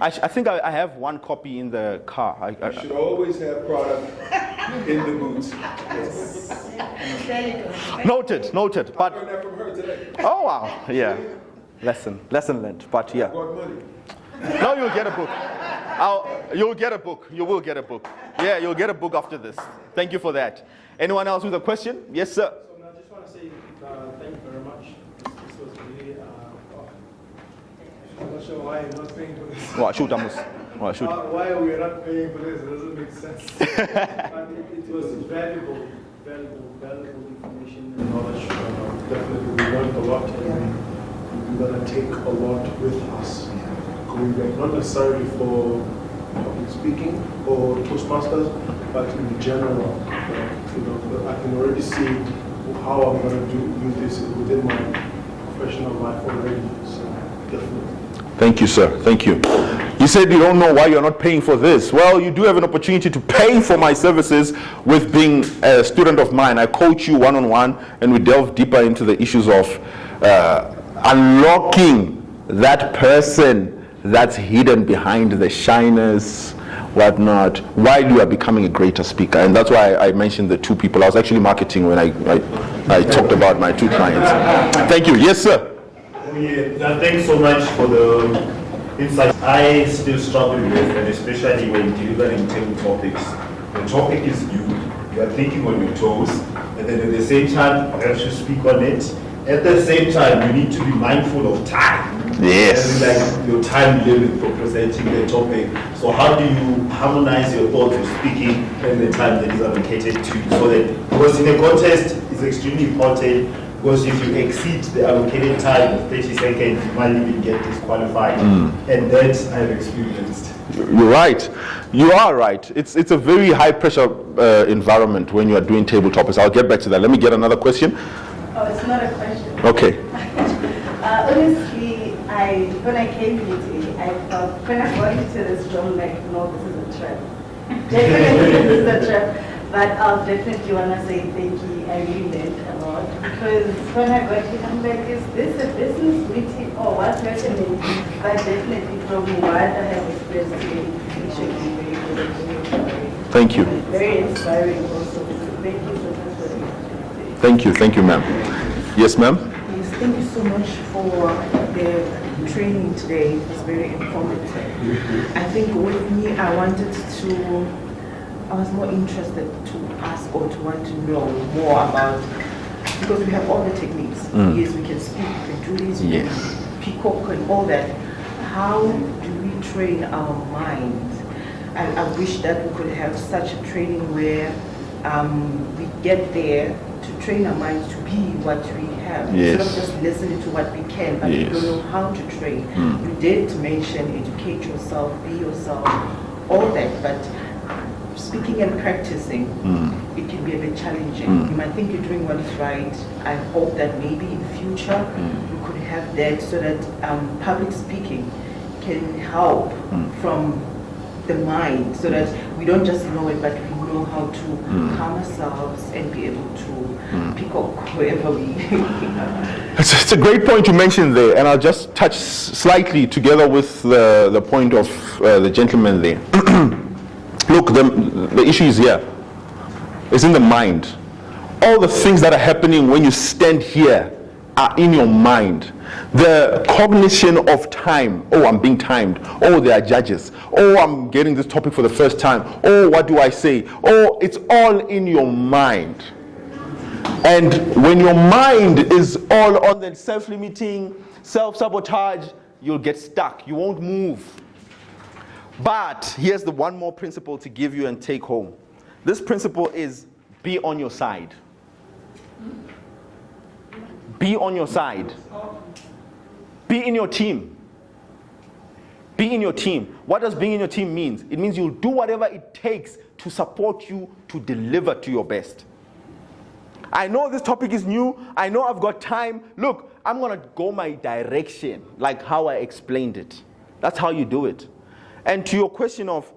I think I have one copy in the car. You should always have product in the boots. Noted. But, I learned that from her today. oh, wow. Yeah. Lesson learned. But, yeah. I got money. No, you'll get a book. You'll get a book. You will get a book. Yeah, you'll get a book after this. Thank you for that. Anyone else with a question? Yes, sir. So I just want to say thank you very much. This was really, I'm not sure why you're not paying for this. Well, shoot, Amos. Well, shoot. Why we are not paying for this? It doesn't make sense. But it was valuable information and knowledge. Definitely, we learned a lot, and we're going to take a lot with us. Going back, not necessarily for public speaking or Toastmasters, but in general. I can already see how I'm going to do this within my professional life already. So definitely. Thank you, sir. Thank you. You said you don't know why you're not paying for this. Well, you do have an opportunity to pay for my services with being a student of mine. I coach you one-on-one, and we delve deeper into the issues of unlocking that person that's hidden behind the shyness, whatnot, while you are becoming a greater speaker. And that's why I mentioned the 2 people. I was actually marketing when I talked about my 2 clients. Thank you. Yes, sir. Thanks so much for the insight. I still struggle with, and especially when delivering table topics. The topic is you are thinking on your toes, and then at the same time, you have to speak on it. At the same time, you need to be mindful of time. Yes. Like your time limit for presenting the topic. So how do you harmonize your thoughts of speaking and the time that is allocated to you? So that, because in a contest, it's extremely important. Because if you exceed the allocated time of 30 seconds, you might even get disqualified. And that I've experienced. You're right. You are right. It's a very high pressure environment when you are doing table topics. I'll get back to that. Let me get another question. Oh, it's not a question. Okay. Honestly, when I came here today, I felt, when I got into this job, like, no, this is a trap. Definitely this is a trap. But I'll definitely want to say thank you. I really learned a lot. Because when I got here, I'm like, is this a business meeting or what's happening? But definitely from what I have experienced today, it should be very good. Thank you. Very inspiring also. Thank you so much for the Thank you, ma'am. Yes, ma'am? Yes, thank you so much for the training today. It was very informative. I think with me, I was more interested to ask or to want to know more about, because we have all the techniques. Yes, we can speak, we can do this, we can peacock and all that. How do we train our minds? I wish that we could have such a training where we get there to train our minds to be what we have. Instead of just listening to what we can, but we don't know how to train. You did mention educate yourself, be yourself, all that, but speaking and practicing, it can be a bit challenging. You might think you're doing what is right. I hope that maybe in future we could have that so that public speaking can help from the mind, so that we don't just know it, but we know how to calm ourselves and be able to pick up wherever we It's a great point you mentioned there, and I'll just touch slightly together with the point of the gentleman there. Look, the issue is here. It's in the mind. All the things that are happening when you stand here are in your mind. The cognition of time. Oh, I'm being timed. Oh, there are judges. Oh, I'm getting this topic for the first time. Oh, what do I say? Oh, it's all in your mind. And when your mind is all on the self-limiting, self-sabotage, you'll get stuck. You won't move. But here's the one more principle to give you and take home. This principle is be on your side. Be on your side. Be in your team. Be in your team. What does being in your team mean? It means you'll do whatever it takes to support you to deliver to your best. I know this topic is new. I know I've got time. Look, I'm going to go my direction, like how I explained it. That's how you do it. And to your question of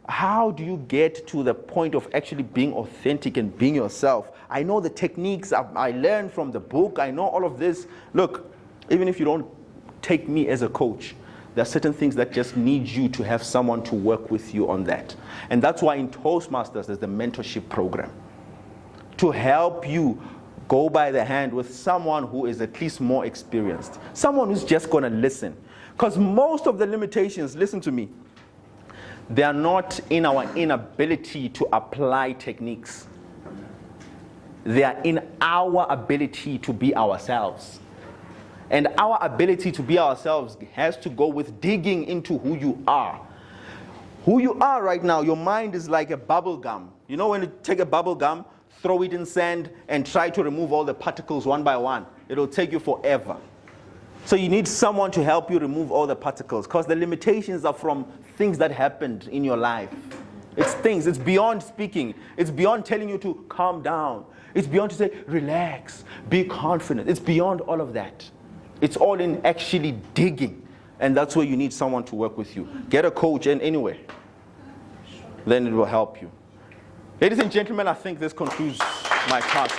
how do you get to the point of actually being authentic and being yourself, I know the techniques I learned from the book. I know all of this. Look, even if you don't take me as a coach, there are certain things that just need you to have someone to work with you on that. And that's why in Toastmasters there's the mentorship program, to help you go by the hand with someone who is at least more experienced, someone who's just going to listen. Because most of the limitations, listen to me, they are not in our inability to apply techniques. They are in our ability to be ourselves. And our ability to be ourselves has to go with digging into who you are. Who you are right now, your mind is like a bubble gum. You know when you take a bubble gum, throw it in sand, and try to remove all the particles one by one, it'll take you forever. So you need someone to help you remove all the particles, because the limitations are from things that happened in your life. It's things, it's beyond speaking. It's beyond telling you to calm down. It's beyond to say, relax, be confident. It's beyond all of that. It's all in actually digging. And that's where you need someone to work with you. Get a coach and anyway. Then it will help you. Ladies and gentlemen, I think this concludes my task.